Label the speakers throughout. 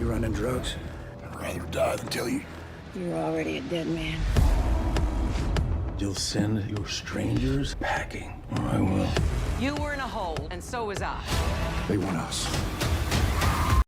Speaker 1: You running drugs?
Speaker 2: I'd rather die than tell you.
Speaker 3: You're already a dead man.
Speaker 1: You'll send your strangers packing. I will.
Speaker 4: You were in a hole, and so was I.
Speaker 2: They want us.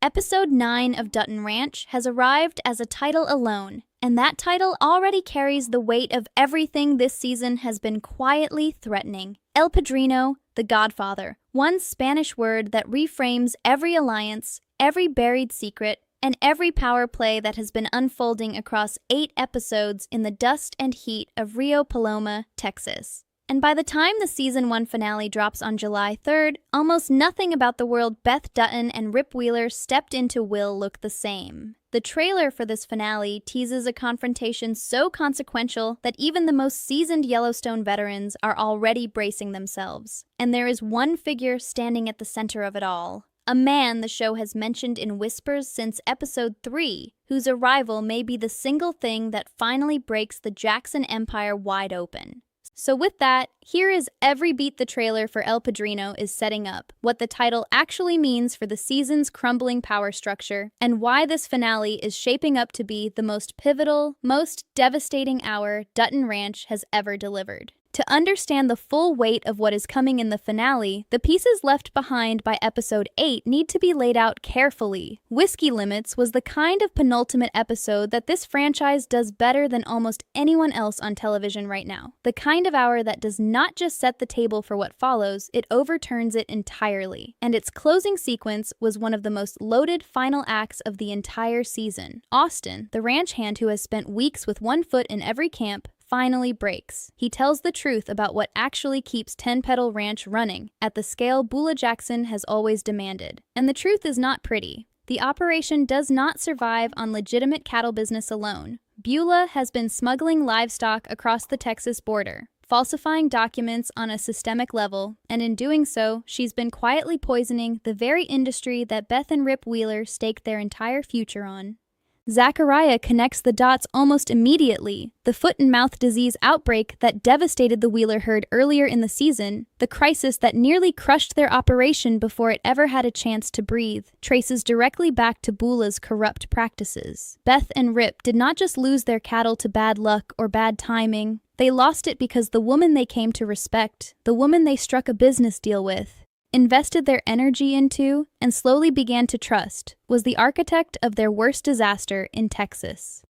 Speaker 5: Episode 9 of Dutton Ranch has arrived as a title alone, and that title already carries the weight of everything this season has been quietly threatening. El Padrino, the Godfather, one Spanish word that reframes every alliance, every buried secret, and every power play that has been unfolding across 8 episodes in the dust and heat of Rio Paloma, Texas. And by the time the Season 1 finale drops on July 3rd, almost nothing about the world Beth Dutton and Rip Wheeler stepped into will look the same. The trailer for this finale teases a confrontation so consequential that even the most seasoned Yellowstone veterans are already bracing themselves. And there is one figure standing at the center of it all. A man the show has mentioned in whispers since episode 3, whose arrival may be the single thing that finally breaks the Jackson Empire wide open. So with that, here is every beat the trailer for El Padrino is setting up, what the title actually means for the season's crumbling power structure, and why this finale is shaping up to be the most pivotal, most devastating hour Dutton Ranch has ever delivered. To understand the full weight of what is coming in the finale, the pieces left behind by episode 8 need to be laid out carefully. Whiskey Limits was the kind of penultimate episode that this franchise does better than almost anyone else on television right now. The kind of hour that does not just set the table for what follows, it overturns it entirely. And its closing sequence was one of the most loaded final acts of the entire season. Austin, the ranch hand who has spent weeks with one foot in every camp, finally breaks. He tells the truth about what actually keeps Ten Petal Ranch running at the scale Beulah Jackson has always demanded. And the truth is not pretty. The operation does not survive on legitimate cattle business alone. Beulah has been smuggling livestock across the Texas border, falsifying documents on a systemic level, and in doing so, she's been quietly poisoning the very industry that Beth and Rip Wheeler staked their entire future on. Zachariah connects the dots almost immediately. The foot-and-mouth disease outbreak that devastated the Wheeler herd earlier in the season, the crisis that nearly crushed their operation before it ever had a chance to breathe, traces directly back to Beulah's corrupt practices. Beth and Rip did not just lose their cattle to bad luck or bad timing. They lost it because the woman they came to respect, the woman they struck a business deal with, invested their energy into, and slowly began to trust, was the architect of their worst disaster in Texas.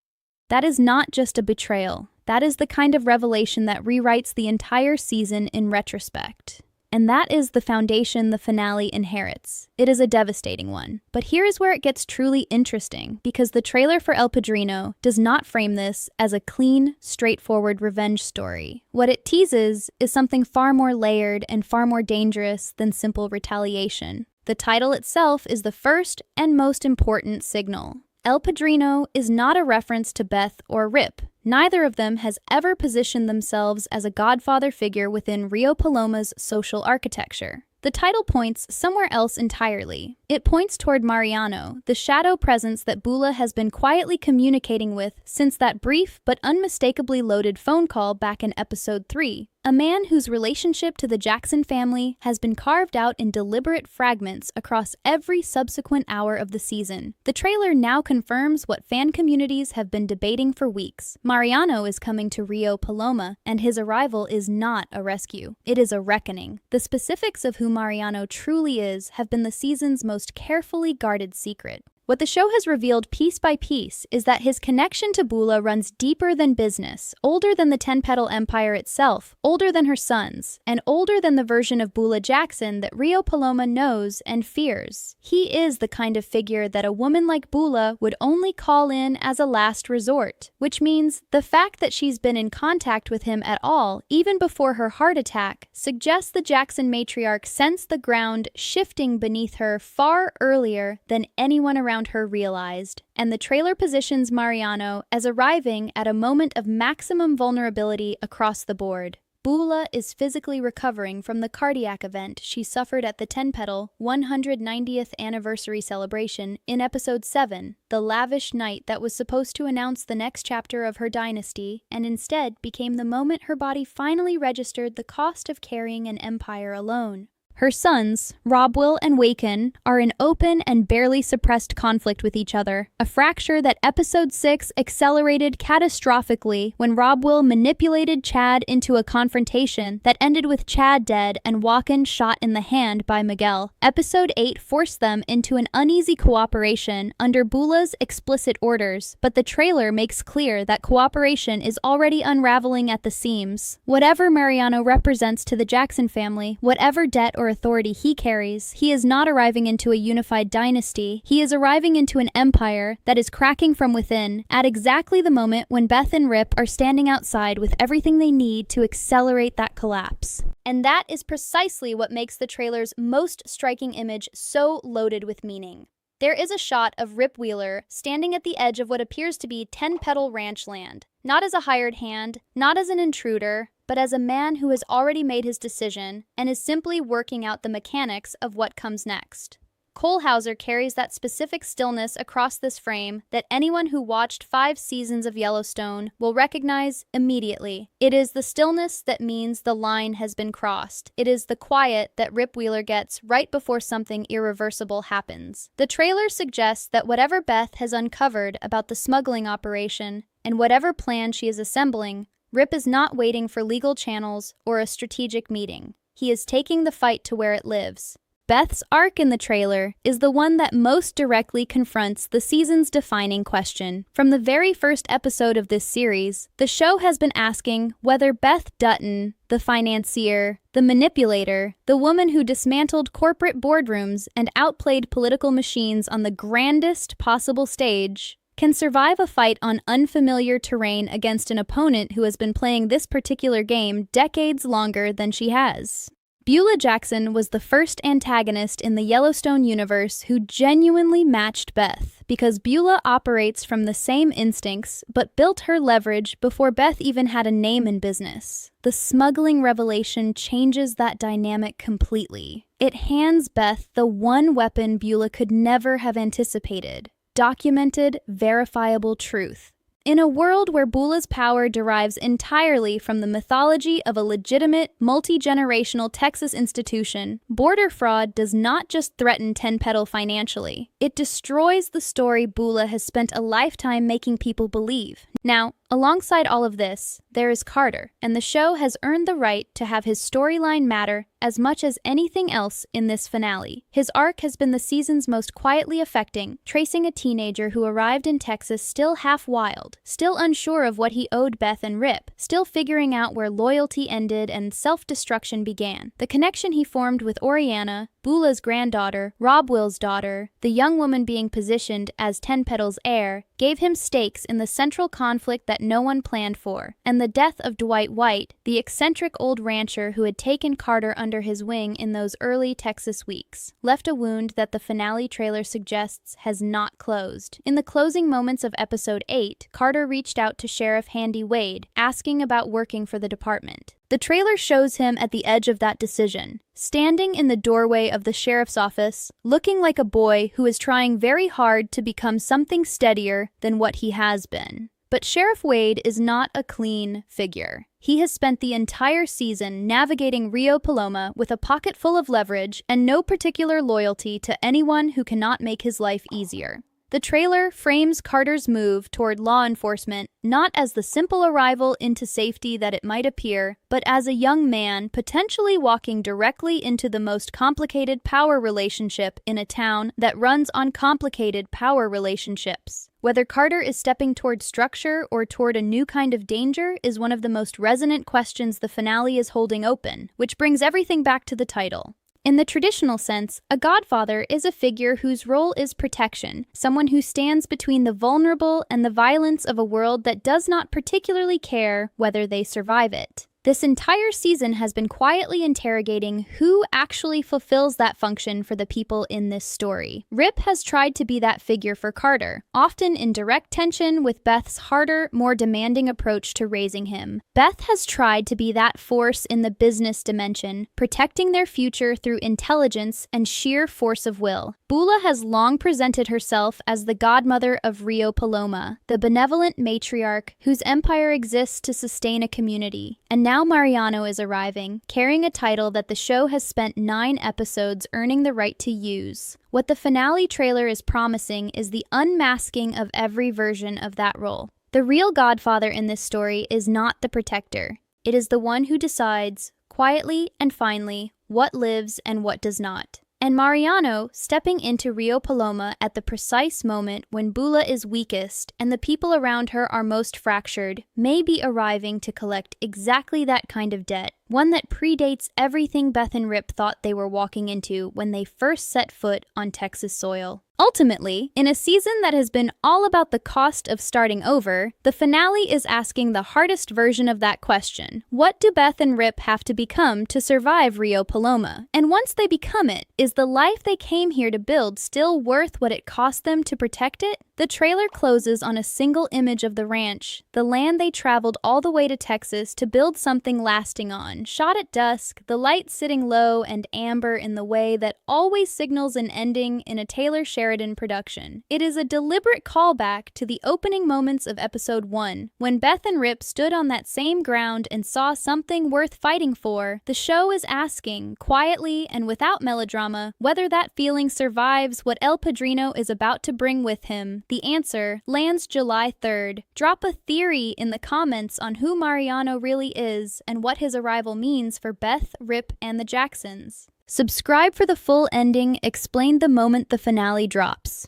Speaker 5: That is not just a betrayal. That is the kind of revelation that rewrites the entire season in retrospect. And that is the foundation the finale inherits. It is a devastating one. But here is where it gets truly interesting, because the trailer for El Padrino does not frame this as a clean, straightforward revenge story. What it teases is something far more layered and far more dangerous than simple retaliation. The title itself is the first and most important signal. El Padrino is not a reference to Beth or Rip. Neither of them has ever positioned themselves as a godfather figure within Rio Paloma's social architecture. The title points somewhere else entirely. It points toward Mariano, the shadow presence that Beulah has been quietly communicating with since that brief but unmistakably loaded phone call back in episode 3. A man whose relationship to the Jackson family has been carved out in deliberate fragments across every subsequent hour of the season. The trailer now confirms what fan communities have been debating for weeks. Mariano is coming to Rio Paloma, and his arrival is not a rescue. It is a reckoning. The specifics of who Mariano truly is have been the season's most carefully guarded secret. What the show has revealed piece by piece is that his connection to Beulah runs deeper than business, older than the Ten Petal Empire itself, older than her sons, and older than the version of Beulah Jackson that Rio Paloma knows and fears. He is the kind of figure that a woman like Beulah would only call in as a last resort, which means the fact that she's been in contact with him at all, even before her heart attack, suggests the Jackson matriarch sensed the ground shifting beneath her far earlier than anyone around her realized, and the trailer positions Mariano as arriving at a moment of maximum vulnerability across the board. Beulah is physically recovering from the cardiac event she suffered at the Ten Petal 190th anniversary celebration in episode 7, the lavish night that was supposed to announce the next chapter of her dynasty, and instead became the moment her body finally registered the cost of carrying an empire alone. Her sons, Robwill and Waken, are in open and barely suppressed conflict with each other, a fracture that Episode 6 accelerated catastrophically when Robwill manipulated Chad into a confrontation that ended with Chad dead and Waken shot in the hand by Miguel. Episode 8 forced them into an uneasy cooperation under Bula's explicit orders, but the trailer makes clear that cooperation is already unraveling at the seams. Whatever Mariano represents to the Jackson family, whatever debt or authority he carries, he is not arriving into a unified dynasty. He is arriving into an empire that is cracking from within at exactly the moment when Beth and Rip are standing outside with everything they need to accelerate that collapse. And that is precisely what makes the trailer's most striking image so loaded with meaning. There is a shot of Rip Wheeler standing at the edge of what appears to be 10 Petal Ranch land, not as a hired hand, not as an intruder, but as a man who has already made his decision and is simply working out the mechanics of what comes next. Cole Hauser carries that specific stillness across this frame that anyone who watched 5 seasons of Yellowstone will recognize immediately. It is the stillness that means the line has been crossed. It is the quiet that Rip Wheeler gets right before something irreversible happens. The trailer suggests that whatever Beth has uncovered about the smuggling operation and whatever plan she is assembling, Rip is not waiting for legal channels or a strategic meeting. He is taking the fight to where it lives. Beth's arc in the trailer is the one that most directly confronts the season's defining question. From the very first episode of this series, the show has been asking whether Beth Dutton, the financier, the manipulator, the woman who dismantled corporate boardrooms and outplayed political machines on the grandest possible stage, can survive a fight on unfamiliar terrain against an opponent who has been playing this particular game decades longer than she has. Beulah Jackson was the first antagonist in the Yellowstone universe who genuinely matched Beth, because Beulah operates from the same instincts but built her leverage before Beth even had a name in business. The smuggling revelation changes that dynamic completely. It hands Beth the one weapon Beulah could never have anticipated: documented, verifiable truth. In a world where Beulah's power derives entirely from the mythology of a legitimate, multi-generational Texas institution, border fraud does not just threaten 10 Petal financially. It destroys the story Beulah has spent a lifetime making people believe. Now, alongside all of this, there is Carter, and the show has earned the right to have his storyline matter as much as anything else in this finale. His arc has been the season's most quietly affecting, tracing a teenager who arrived in Texas still half wild, still unsure of what he owed Beth and Rip, still figuring out where loyalty ended and self-destruction began. The connection he formed with Oriana, Beulah's granddaughter, Robwill's daughter, the young woman being positioned as 10 Petal's heir, gave him stakes in the central conflict that no one planned for, and the death of Dwight White, the eccentric old rancher who had taken Carter under his wing in those early Texas weeks, left a wound that the finale trailer suggests has not closed. In the closing moments of Episode 8, Carter reached out to Sheriff Handy Wade, asking about working for the department. The trailer shows him at the edge of that decision, standing in the doorway of the sheriff's office, looking like a boy who is trying very hard to become something steadier than what he has been. But Sheriff Wade is not a clean figure. He has spent the entire season navigating Rio Paloma with a pocket full of leverage and no particular loyalty to anyone who cannot make his life easier. The trailer frames Carter's move toward law enforcement not as the simple arrival into safety that it might appear, but as a young man potentially walking directly into the most complicated power relationship in a town that runs on complicated power relationships. Whether Carter is stepping toward structure or toward a new kind of danger is one of the most resonant questions the finale is holding open, which brings everything back to the title. In the traditional sense, a godfather is a figure whose role is protection, someone who stands between the vulnerable and the violence of a world that does not particularly care whether they survive it. This entire season has been quietly interrogating who actually fulfills that function for the people in this story. Rip has tried to be that figure for Carter, often in direct tension with Beth's harder, more demanding approach to raising him. Beth has tried to be that force in the business dimension, protecting their future through intelligence and sheer force of will. Beulah has long presented herself as the godmother of Rio Paloma, the benevolent matriarch whose empire exists to sustain a community. And now Now Mariano is arriving, carrying a title that the show has spent 9 episodes earning the right to use. What the finale trailer is promising is the unmasking of every version of that role. The real godfather in this story is not the protector. It is the one who decides, quietly and finally, what lives and what does not. And Mariano, stepping into Rio Paloma at the precise moment when Bula is weakest and the people around her are most fractured, may be arriving to collect exactly that kind of debt, one that predates everything Beth and Rip thought they were walking into when they first set foot on Texas soil. Ultimately, in a season that has been all about the cost of starting over, the finale is asking the hardest version of that question. What do Beth and Rip have to become to survive Rio Paloma? And once they become it, is the life they came here to build still worth what it cost them to protect it? The trailer closes on a single image of the ranch, the land they traveled all the way to Texas to build something lasting on, shot at dusk, the light sitting low and amber in the way that always signals an ending in a Taylor Sheridan production. It is a deliberate callback to the opening moments of episode 1, when Beth and Rip stood on that same ground and saw something worth fighting for. The show is asking, quietly and without melodrama, whether that feeling survives what El Padrino is about to bring with him. The answer lands July 3rd. Drop a theory in the comments on who Mariano really is and what his arrival means for Beth, Rip, and the Jacksons. Subscribe for the full ending explained the moment the finale drops.